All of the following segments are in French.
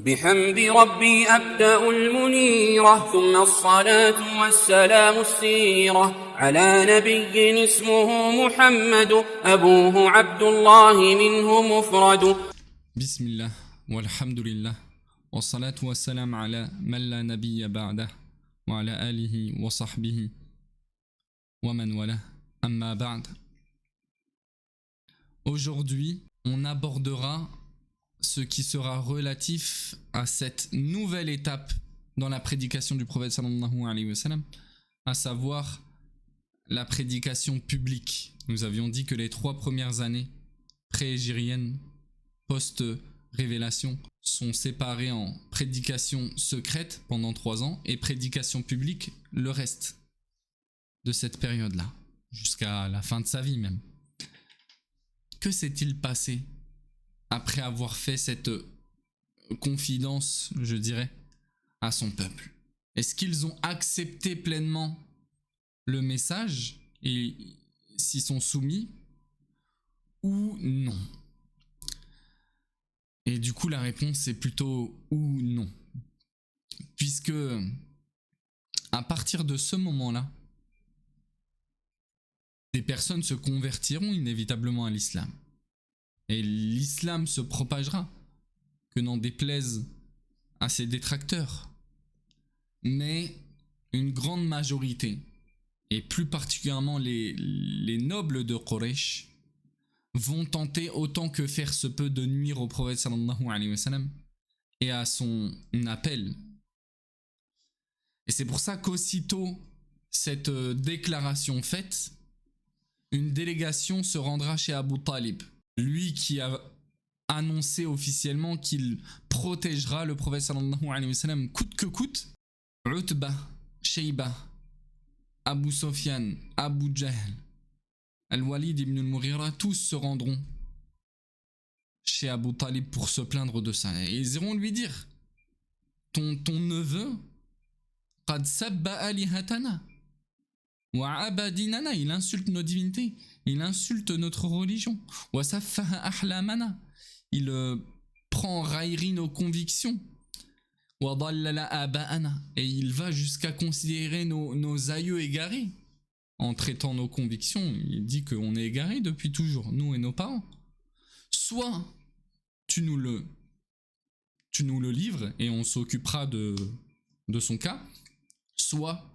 بحمد ربي أبدأ المنيرة ثم الصلاة والسلام السيرة على نبي اسمه محمد أبوه عبد الله منه مفرد. بسم الله والحمد لله والصلاة والسلام على من لا نبي بعده وعلى آله وصحبه ومن والاه أما بعد. Aujourd'hui, on abordera ce qui sera relatif à cette nouvelle étape dans la prédication du prophète sallallahu alayhi wa sallam, à savoir la prédication publique. Nous avions dit que les 3 premières années pré-hégiriennes, post-révélation, sont séparées en prédication secrète pendant 3 ans et prédication publique le reste de cette période-là, jusqu'à la fin de sa vie même. Que s'est-il passé après avoir fait cette confidence, je dirais, à son peuple? Est-ce qu'ils ont accepté pleinement le message et s'y sont soumis ou non? Et du coup, la réponse est plutôt ou non. Puisque à partir de ce moment-là, des personnes se convertiront inévitablement à l'islam. Et l'islam se propagera, que n'en déplaise à ses détracteurs. Mais une grande majorité, et plus particulièrement les nobles de Quraysh, vont tenter autant que faire se peut de nuire au prophète sallallahu alayhi wa sallam et à son appel. Et c'est pour ça qu'aussitôt cette déclaration faite, une délégation se rendra chez Abu Talib, lui qui a annoncé officiellement qu'il protégera le prophète sallallahu alayhi wa sallam coûte que coûte. Utba, Shayba, Abu Sufyan, Abu Jahl, Al-Walid ibn al-Mughira, tous se rendront chez Abu Talib pour se plaindre de ça. Et ils iront lui dire, ton neveu, qad sabba alihatana wa abadinana, il insulte nos divinités, il insulte notre religion, wa saffaha ahlamana, il prend en raillerie nos convictions, wa dallala aba'ana, et il va jusqu'à considérer nos aïeux égarés. En traitant nos convictions, il dit qu'on est égarés depuis toujours, nous et nos parents. Soit tu nous le livres et on s'occupera de son cas, soit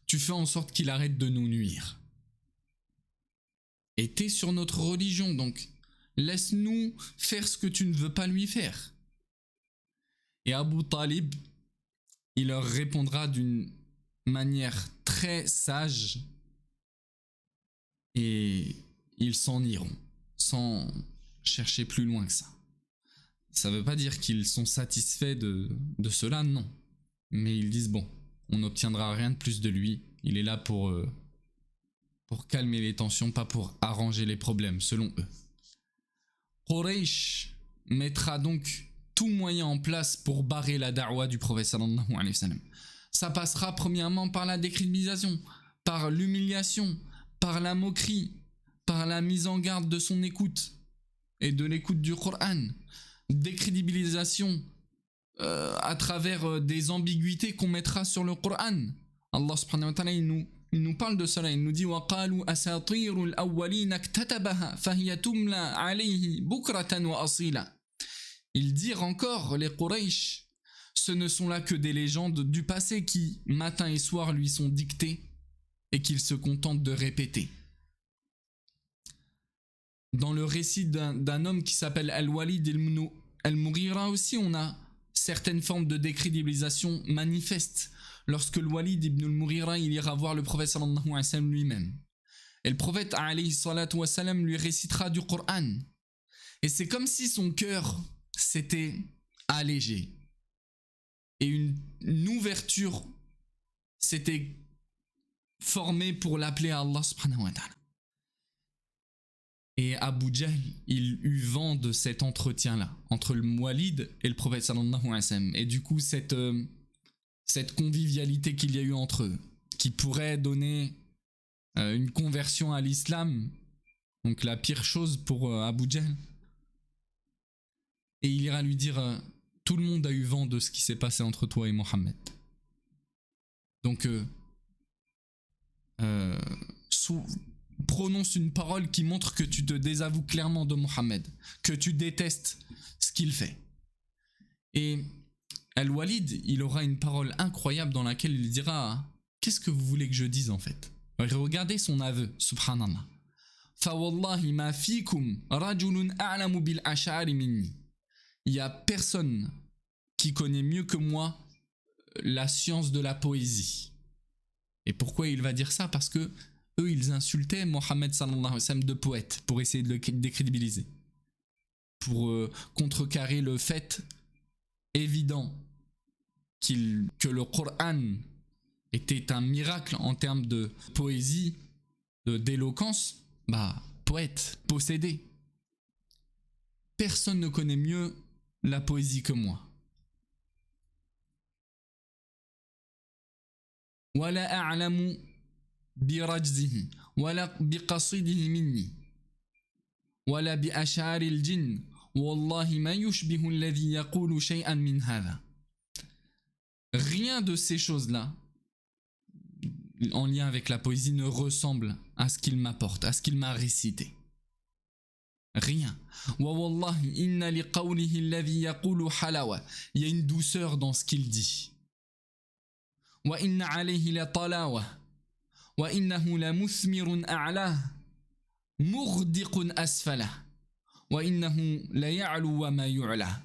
tu fais en sorte qu'il arrête de nous nuire. Et t'es sur notre religion, donc laisse-nous faire ce que tu ne veux pas lui faire. Et Abu Talib, il leur répondra d'une manière très sage et ils s'en iront, sans chercher plus loin que ça. Ça ne veut pas dire qu'ils sont satisfaits de cela, non. Mais ils disent, bon, on n'obtiendra rien de plus de lui, il est là pour calmer les tensions, pas pour arranger les problèmes, selon eux. Quraysh mettra donc tout moyen en place pour barrer la da'wa du prophète sallallahu alayhi wa sallam. Ça passera premièrement par la décrédibilisation, par l'humiliation, par la moquerie, par la mise en garde de son écoute et de l'écoute du Coran, décrédibilisation à travers des ambiguïtés qu'on mettra sur le Coran. Allah subhanahu wa ta'ala il nous parle de cela, il nous dit وَقَالُوا أَسَاطِيرُ الْأَوَّلِينَ اكْتَتَبَهَا فَهِيَ تُمْلَى عَلَيْهِ بُكْرَةً وَأَصِيلًا. Ils dirent encore, les Quraysh, ce ne sont là que des légendes du passé qui, matin et soir, lui sont dictées et qu'il se contente de répéter. Dans le récit d'un homme qui s'appelle Al-Walid ibn al-Mughira aussi, on a certaines formes de décrédibilisation manifestes lorsque Al-Walid ibn al-Mughira il ira voir le prophète sallallahu alayhi wa sallam lui-même. Et le prophète alayhi salatu wa sallam lui récitera du Coran. Et c'est comme si son cœur s'était allégé. Et une ouverture s'était formée pour l'appeler à Allah subhanahu wa ta'ala. Et Abu Jahl, il eut vent de cet entretien-là, entre le Walid et le prophète sallallahu alayhi wa sallam. Et du coup, cette convivialité qu'il y a eu entre eux, qui pourrait donner une conversion à l'islam, donc la pire chose pour Abu Jahl. Et il ira lui dire tout le monde a eu vent de ce qui s'est passé entre toi et Mohammed. Donc, prononce une parole qui montre que tu te désavoues clairement de Mohammed, que tu détestes ce qu'il fait. Et Al-Walid, il aura une parole incroyable dans laquelle il dira « Qu'est-ce que vous voulez que je dise en fait ?» Regardez son aveu, subhanallah. « Fawallahi ma fikum rajulun a'lamu bil ash'ari minni » Il n'y a personne qui connaît mieux que moi la science de la poésie. Et pourquoi il va dire ça? Parce que eux, ils insultaient Mohammed sallallahu alayhi wa sallam de poète pour essayer de le décrédibiliser. Pour contrecarrer le fait évident que le Coran était un miracle en termes de poésie, d'éloquence, poète, possédé. Personne ne connaît mieux la poésie que moi. Wala a'lamu bi rajzihi wala bi qasidihi minni wala bi ash'ari al-jinn wallahi ma yushbihu alladhi yaqulu shay'an min hadha. Rien de ces choses-là en lien avec la poésie ne ressemble à ce qu'il m'apporte, à ce qu'il m'a récité. Rien. Wa wallahi inna li qawlihi alladhi yaqulu halawa. Il y a une douceur dans ce qu'il dit. Wa inna alayhi la talawa. Wa innahu la muthmirun a'la. Murdiqun asfala. Wa innahu la ya'lu wa ma yu'la.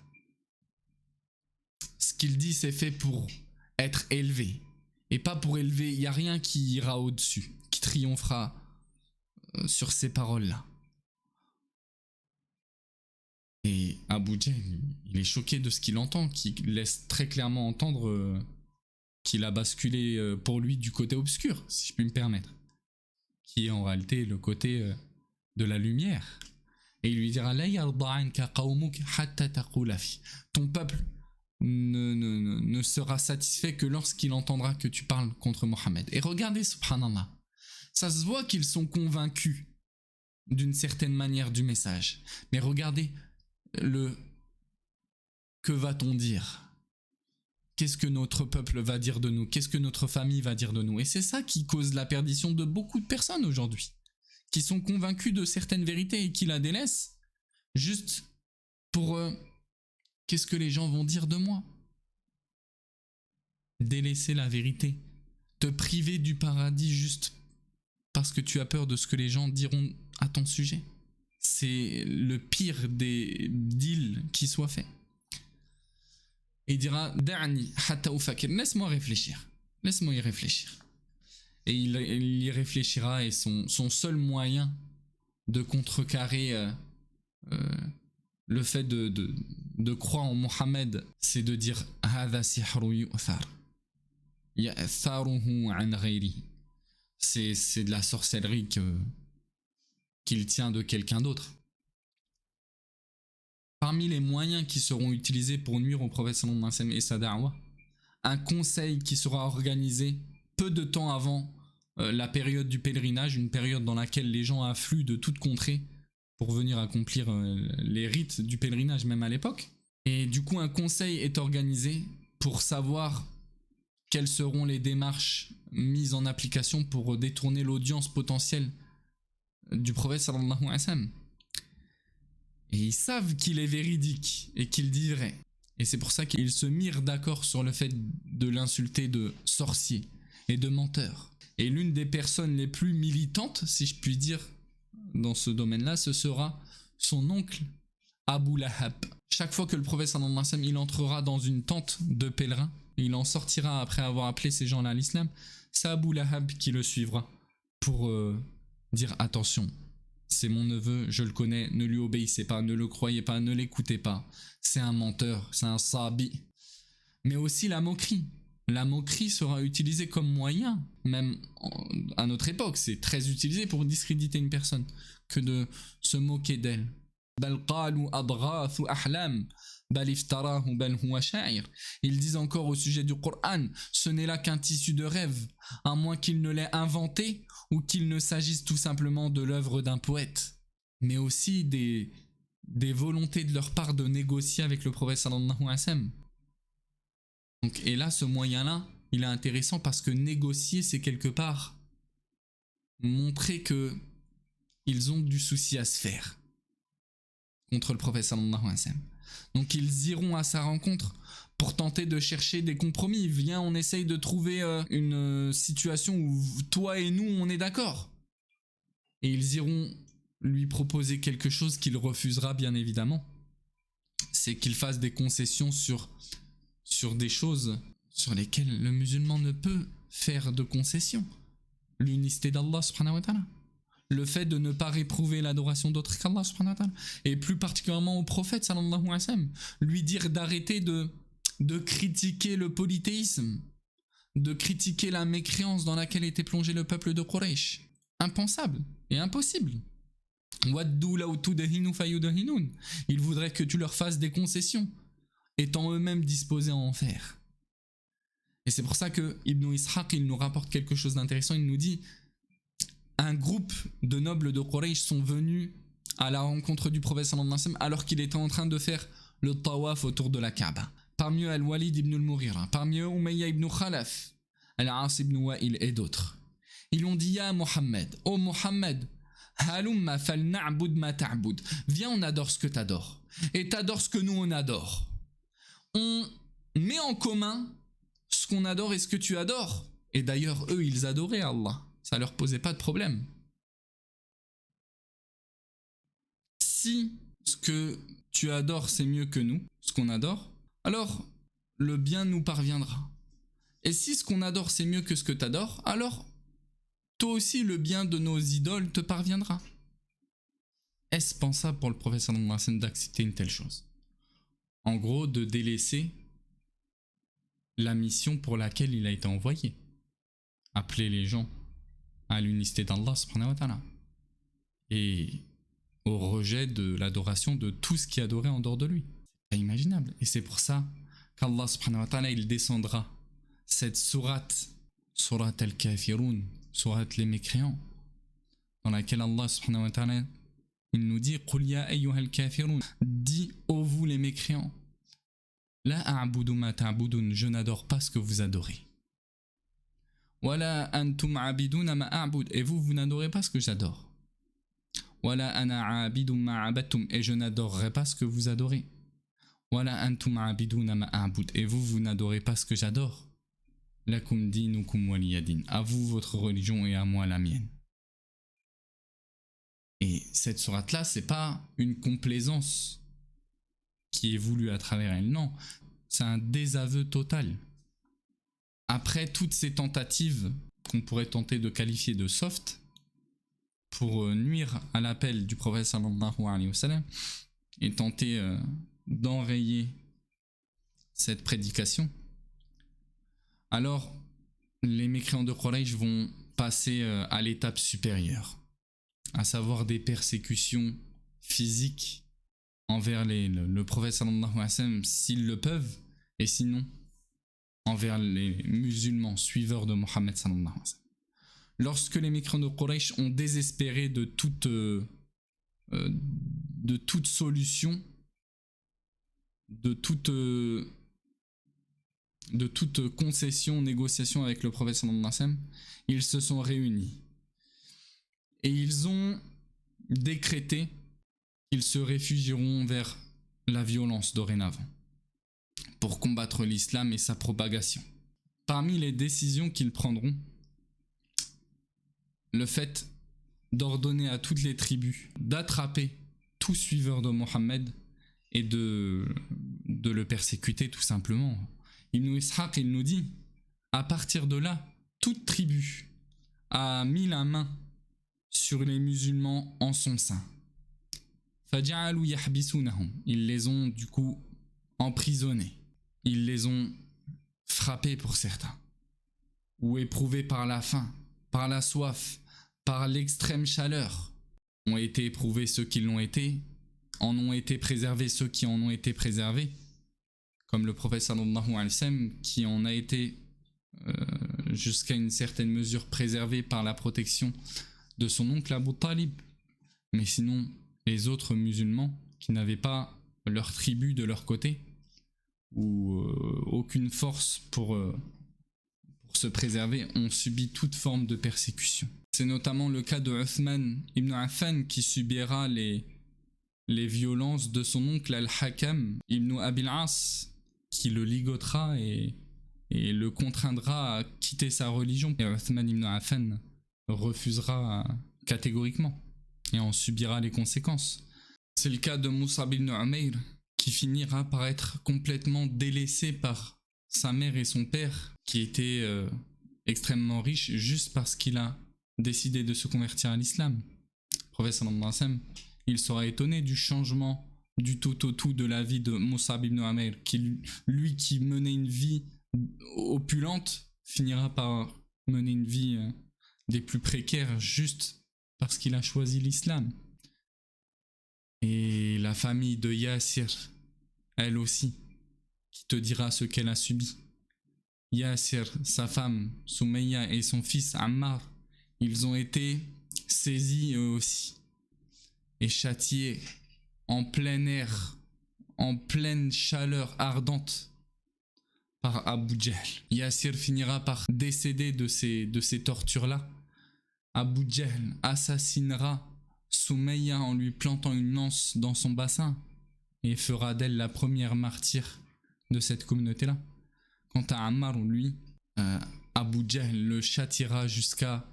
Ce qu'il dit, c'est fait pour être élevé. Et pas pour élever. Il n'y a rien qui ira au-dessus, qui triomphera sur ces paroles-là. Et Abu Jahl, il est choqué de ce qu'il entend, qui laisse très clairement entendre qu'il a basculé pour lui du côté obscur, si je puis me permettre, qui est en réalité le côté de la lumière. Et il lui dira ton peuple ne sera satisfait que lorsqu'il entendra que tu parles contre Mohammed. Et regardez, subhanallah, ça se voit qu'ils sont convaincus d'une certaine manière du message. Mais regardez que va-t-on dire? Qu'est-ce que notre peuple va dire de nous? Qu'est-ce que notre famille va dire de nous? Et c'est ça qui cause la perdition de beaucoup de personnes aujourd'hui, qui sont convaincus de certaines vérités et qui la délaissent juste pour qu'est-ce que les gens vont dire de moi? Délaisser la vérité, te priver du paradis juste parce que tu as peur de ce que les gens diront à ton sujet. C'est le pire des deals qui soit fait. Et il dira Da'ni hatta ufakir, laisse-moi réfléchir. Laisse-moi y réfléchir. Et il y réfléchira, et son seul moyen de contrecarrer le fait de croire en Mohammed, c'est de dire Hadha sihru yu'thar ya'tharuhu an ghayrihi. C'est de la sorcellerie qu'il tient de quelqu'un d'autre. Parmi les moyens qui seront utilisés pour nuire au prophète sallallahu alayhi wa sallam et sa da'wa, un conseil qui sera organisé peu de temps avant la période du pèlerinage, une période dans laquelle les gens affluent de toute contrée pour venir accomplir les rites du pèlerinage, même à l'époque. Et du coup, un conseil est organisé pour savoir quelles seront les démarches mises en application pour détourner l'audience potentielle du prophète sallallahu alayhi wa sallam. Et ils savent qu'il est véridique et qu'il dit vrai. Et c'est pour ça qu'ils se mirent d'accord sur le fait de l'insulter de sorcier et de menteur. Et l'une des personnes les plus militantes, si je puis dire, dans ce domaine-là, ce sera son oncle Abu Lahab. Chaque fois que le prophète sallallahu alayhi wa sallam il entrera dans une tente de pèlerins, il en sortira après avoir appelé ces gens-là à l'islam, c'est Abu Lahab qui le suivra pour dire attention. C'est mon neveu, je le connais, ne lui obéissez pas, ne le croyez pas, ne l'écoutez pas. C'est un menteur, c'est un sabi. Mais aussi la moquerie. La moquerie sera utilisée comme moyen, même à notre époque, c'est très utilisé pour discréditer une personne, que de se moquer d'elle. Ils disent encore au sujet du Coran, ce n'est là qu'un tissu de rêve, à moins qu'il ne l'ait inventé ou qu'il ne s'agisse tout simplement de l'œuvre d'un poète. Mais aussi des des volontés de leur part de négocier avec le prophète sallallahu alayhi wa sallam. Donc, et là, ce moyen-là, il est intéressant parce que négocier, c'est quelque part montrer que ils ont du souci à se faire contre le prophète sallallahu alayhi wa sallam. Donc ils iront à sa rencontre pour tenter de chercher des compromis. Viens, on essaye de trouver une situation où toi et nous, on est d'accord. Et ils iront lui proposer quelque chose qu'il refusera bien évidemment. C'est qu'il fasse des concessions sur des choses sur lesquelles le musulman ne peut faire de concessions. L'unicité d'Allah subhanahu wa ta'ala. Le fait de ne pas réprouver l'adoration d'autres qu'Allah subhanahu wa ta'ala. Et plus particulièrement au prophète sallallahu alayhi wa sallam. Lui dire d'arrêter de critiquer le polythéisme, de critiquer la mécréance dans laquelle était plongé le peuple de Quraysh. Impensable et impossible. Il voudrait que tu leur fasses des concessions, étant eux-mêmes disposés à en faire. Et c'est pour ça que Ibn Ishaq, il nous rapporte quelque chose d'intéressant. Il nous dit, un groupe de nobles de Quraysh sont venus à la rencontre du prophète sallallahu alayhi wa sallam alors qu'il était en train de faire le tawaf autour de la Kaaba. Parmi eux, Al-Walid ibn al-Mughira, parmi eux, Umayya ibn Khalaf, Al-As ibn Wa'il et d'autres. Ils ont dit, Ya Muhammad, oh Muhammad, halumma fal na'bud ma ta'bud. Viens, on adore ce que t'adores. Et t'adores ce que nous on adore. On met en commun ce qu'on adore et ce que tu adores. Et d'ailleurs, eux, ils adoraient Allah. Ça leur posait pas de problème. Si ce que tu adores, c'est mieux que nous, ce qu'on adore, alors le bien nous parviendra. Et si ce qu'on adore, c'est mieux que ce que tu adores, alors toi aussi, le bien de nos idoles te parviendra. Est-ce pensable pour le prophète sallallahu alayhi wa sallam d'accepter une telle chose? En gros, de délaisser la mission pour laquelle il a été envoyé. Appeler les gens à l'unicité d'Allah subhanahu wa ta'ala. Et au rejet de l'adoration de tout ce qui est adoré en dehors de lui. C'est inimaginable. Et c'est pour ça qu'Allah subhanahu wa ta'ala, il descendra cette sourate al-Kafirun, sourate les mécréants, dans laquelle Allah subhanahu wa ta'ala, il nous dit Qul ya ayyuhal kafirun, dis ô vous les mécréants, la a'budu ma ta'budun, je n'adore pas ce que vous adorez. Wala antum abiduna ma a'bud, et vous n'adorez pas ce que j'adore. Wala ana abidun ma abattum, et je n'adorerai pas ce que vous adorez. Wala antum abiduna ma a'bud, et vous n'adorez pas ce que j'adore. Lakum dinukum waliyadin, à vous votre religion et à moi la mienne. Et cette sourate-là, c'est pas une complaisance qui est voulue à travers elle, non. C'est un désaveu total. Après toutes ces tentatives qu'on pourrait tenter de qualifier de soft, pour nuire à l'appel du prophète sallallahu alayhi wa sallam et tenter d'enrayer cette prédication, alors les mécréants de Quraysh vont passer à l'étape supérieure, à savoir des persécutions physiques envers le prophète sallallahu alayhi wa sallam s'ils le peuvent, et sinon envers les musulmans suiveurs de Mohammed sallallahu alayhi wa sallam. Lorsque les mécréants de Quraysh ont désespéré de toute solution, de toute concession, négociation avec le prophète sallallahu alayhi wa sallam, ils se sont réunis. Et ils ont décrété qu'ils se réfugieront vers la violence dorénavant, pour combattre l'islam et sa propagation. Parmi les décisions qu'ils prendront, le fait d'ordonner à toutes les tribus d'attraper tout suiveur de Mohammed et de le persécuter tout simplement. Ibn Ishaq, il nous dit, à partir de là, toute tribu a mis la main sur les musulmans en son sein. فَجَعَلُوا يَحْبِسُونَهُمْ, ils les ont du coup emprisonnés, ils les ont frappés pour certains, ou éprouvés par la faim, par la soif, par l'extrême chaleur. Ont été éprouvés ceux qui l'ont été, en ont été préservés ceux qui en ont été préservés, comme le prophète sallallahu alayhi wa sallam qui en a été jusqu'à une certaine mesure préservé par la protection de son oncle Abu Talib. Mais sinon, les autres musulmans, qui n'avaient pas leur tribu de leur côté, ou aucune force pour se préserver, ont subi toute forme de persécution. C'est notamment le cas de Uthman ibn Affan qui subira les violences de son oncle Al-Hakam ibn Abil As, qui le ligotera et le contraindra à quitter sa religion. Et Uthman ibn Affan refusera catégoriquement et en subira les conséquences. C'est le cas de Mus'ab ibn Umayr, qui finira par être complètement délaissé par sa mère et son père, qui étaient extrêmement riches, juste parce qu'il a décidé de se convertir à l'islam. Le prophète sallallahu alayhi wa sallam, il sera étonné du changement du tout au tout de la vie de Mus'ab ibn Umayr, lui qui menait une vie opulente, finira par mener une vie des plus précaires, juste parce qu'il a choisi l'islam. Et la famille de Yasir, elle aussi, qui te dira ce qu'elle a subi. Yasir, sa femme, Soumeya, et son fils Ammar, ils ont été saisis eux aussi et châtiés en plein air, en pleine chaleur ardente par Abu Jahl. Yasir finira par décéder de ces tortures-là. Abu Jahl assassinera Soumeya en lui plantant une lance dans son bassin et fera d'elle la première martyre de cette communauté-là. Quant à Ammar, lui, Abu Jahl le châtiera jusqu'à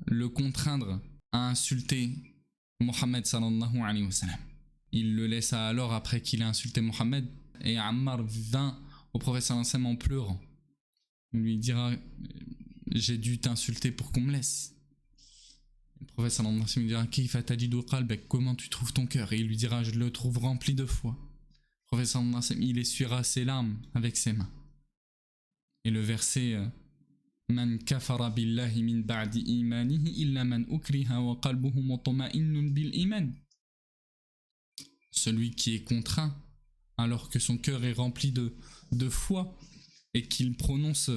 le contraindre à insulter Mohammed sallallahu alayhi wa sallam. Il le laissa alors après qu'il ait insulté Mohammed, et Ammar vint au prophète sallallahu alayhi wa sallam en pleurant. Il lui dira: j'ai dû t'insulter pour qu'on me laisse. Le prophète sallallahu alayhi wa sallam lui dira: Kayfa tajidu qalbak, comment tu trouves ton cœur? Et il lui dira: je le trouve rempli de foi. Le prophète sallallahu alayhi wa sallam, il essuiera ses larmes avec ses mains. Et le verset Man kafara billahi min ba'di imanihi illa man ukriha wa qalbuhu mutma'innun bil iman. Celui qui est contraint alors que son cœur est rempli de foi et qu'il prononce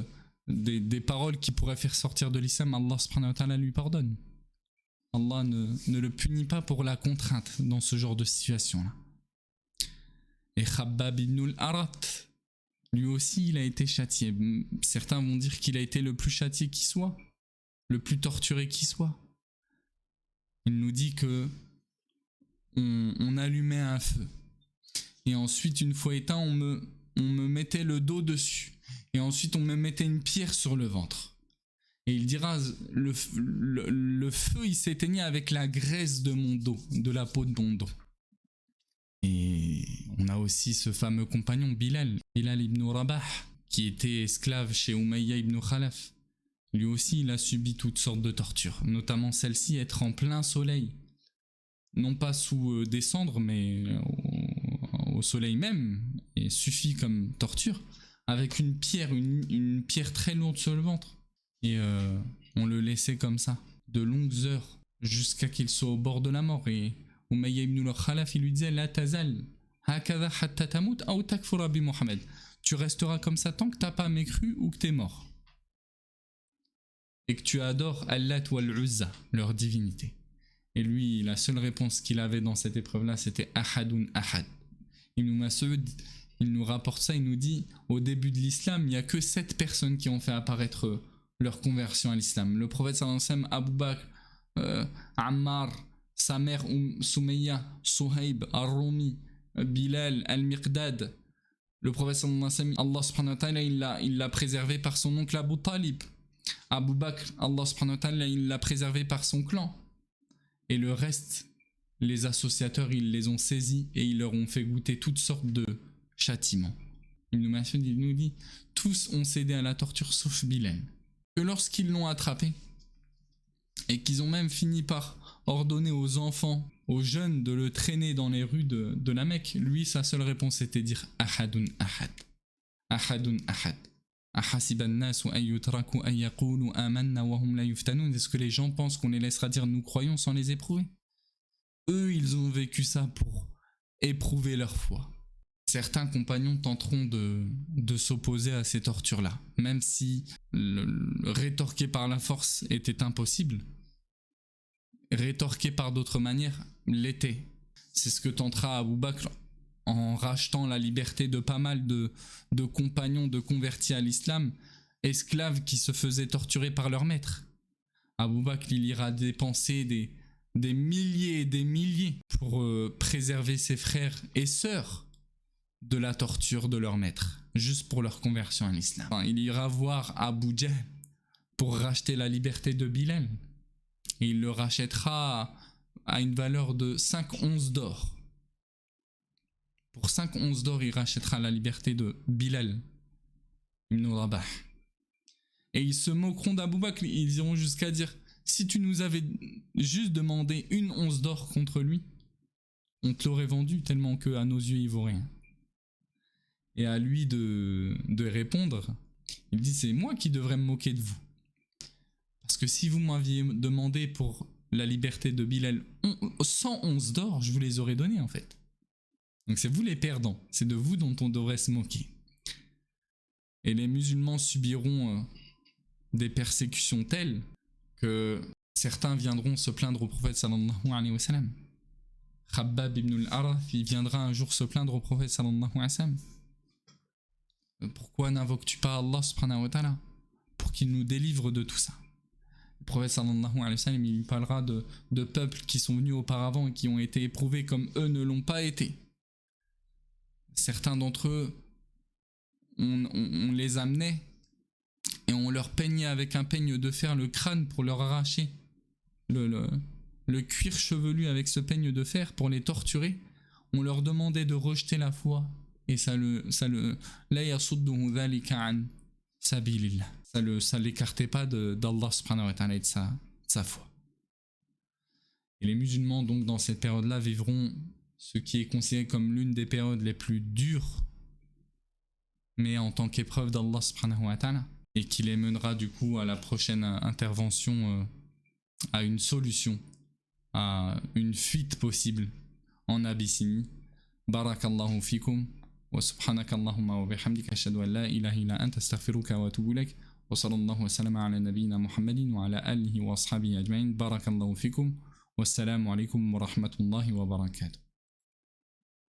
des paroles qui pourraient faire sortir de l'islam, Allah subhanahu wa ta'ala lui pardonne. Allah ne le punit pas pour la contrainte dans ce genre de situation-là. Et Khabbab ibn al-Arat, lui aussi il a été châtié. Certains vont dire qu'il a été le plus châtié qui soit, le plus torturé qui soit. Il nous dit que on allumait un feu et ensuite une fois éteint on me mettait le dos dessus et ensuite on me mettait une pierre sur le ventre. Et il dira le feu il s'éteignait avec la graisse de mon dos, de la peau de mon dos. Et on a aussi ce fameux compagnon Bilal ibn Rabah, qui était esclave chez Umayya ibn Khalaf. Lui aussi il a subi toutes sortes de tortures, notamment celle-ci, être en plein soleil, non pas sous des cendres mais au soleil même, et suffit comme torture, avec une pierre très lourde sur le ventre. Et on le laissait comme ça de longues heures jusqu'à qu'il soit au bord de la mort. Et Umayya ibn al-Khalaf, il lui disait: La tazal hakadha hatta tamut aw takfura bi Muhammad. Tu resteras comme ça tant que t'as pas mécru ou que t'es mort. Et que tu adores Allat wal Uzza, leur divinité. Et lui, la seule réponse qu'il avait dans cette épreuve-là, c'était Ahadun Ahad. Ibn Mas'ud, il nous rapporte ça, il nous dit: au début de l'islam, il n'y a que 7 personnes qui ont fait apparaître leur conversion à l'islam. Le prophète sallallahu alayhi wa sallam, Abu Bakr, Ammar, sa mère Soumeya, Suhaib, Ar-Rumi, Bilal, Al-Miqdad. Le prophète sallallahu alayhi wa sallam, Allah subhanahu wa ta'ala, il l'a préservé par son oncle Abu Talib. Abu Bakr, Allah subhanahu wa ta'ala, il l'a préservé par son clan. Et le reste, les associateurs, ils les ont saisis et ils leur ont fait goûter toutes sortes de châtiments. Ibn Mas'ud, il nous dit: tous ont cédé à la torture sauf Bilal. Que lorsqu'ils l'ont attrapé et qu'ils ont même fini par ordonner aux enfants, aux jeunes de le traîner dans les rues de la Mecque, lui, sa seule réponse était de dire Ahadun Ahad. Ahadun Ahad. Est-ce que les gens pensent qu'on les laissera dire nous croyons sans les éprouver? Eux, ils ont vécu ça pour éprouver leur foi. Certains compagnons tenteront de s'opposer à ces tortures-là, même si rétorquer par la force était impossible. Rétorquer par d'autres manières l'était. C'est ce que tentera Abu Bakr en rachetant la liberté de pas mal de compagnons de convertis à l'islam, esclaves qui se faisaient torturer par leur maître. Abu Bakr, il ira dépenser des milliers et des milliers pour préserver ses frères et sœurs de la torture de leur maître, juste pour leur conversion à l'islam. Enfin, il ira voir Abu Jahl pour racheter la liberté de Bilal. Et il le rachètera à une valeur de 5 onces d'or. Pour 5 onces d'or, il rachètera la liberté de Bilal ibn Rabah. Et ils se moqueront d'Abu Bakr, ils iront jusqu'à dire, si tu nous avais juste demandé 1 once d'or contre lui, on te l'aurait vendu tellement qu'à nos yeux il vaut rien. Et à lui de répondre, il dit, c'est moi qui devrais me moquer de vous. Parce que si vous m'aviez demandé pour la liberté de Bilal 100 onces d'or, je vous les aurais donnés en fait. Donc c'est vous les perdants, c'est de vous dont on devrait se moquer. Et les musulmans subiront des persécutions telles que certains viendront se plaindre au prophète sallallahu alayhi wa sallam. Khabbab ibn al-Arath, il viendra un jour se plaindre au prophète sallallahu alayhi wa sallam. Pourquoi n'invoques-tu pas Allah subhanahu wa ta'ala pour qu'il nous délivre de tout ça? Le prophète sallallahu alayhi wa sallam, il parlera de peuples qui sont venus auparavant et qui ont été éprouvés comme eux ne l'ont pas été. Certains d'entre eux, on les amenait et on leur peignait avec un peigne de fer le crâne pour leur arracher le cuir chevelu avec ce peigne de fer pour les torturer. On leur demandait de rejeter la foi et ça l'écartait pas d'Allah subhanahu wa ta'ala et de sa foi. Et les musulmans donc dans cette période-là vivront ce qui est considéré comme l'une des périodes les plus dures, mais en tant qu'épreuve d'Allah subhanahu wa ta'ala, et qui les mènera du coup à la prochaine intervention, à une solution, à une fuite possible en Abyssinie. Barakallahu fikum wa subhanakallahumma wa bihamdika ashhadu an la ilaha illa anta astaghfiruka wa atubu ilaik wa sallallahu wa sallama ala nabiyyina Muhammadin wa ala alihi wa ashabihi ajma'in. Barakallahu fikum wassalamu alaikum wa rahmatullahi wa barakatuh.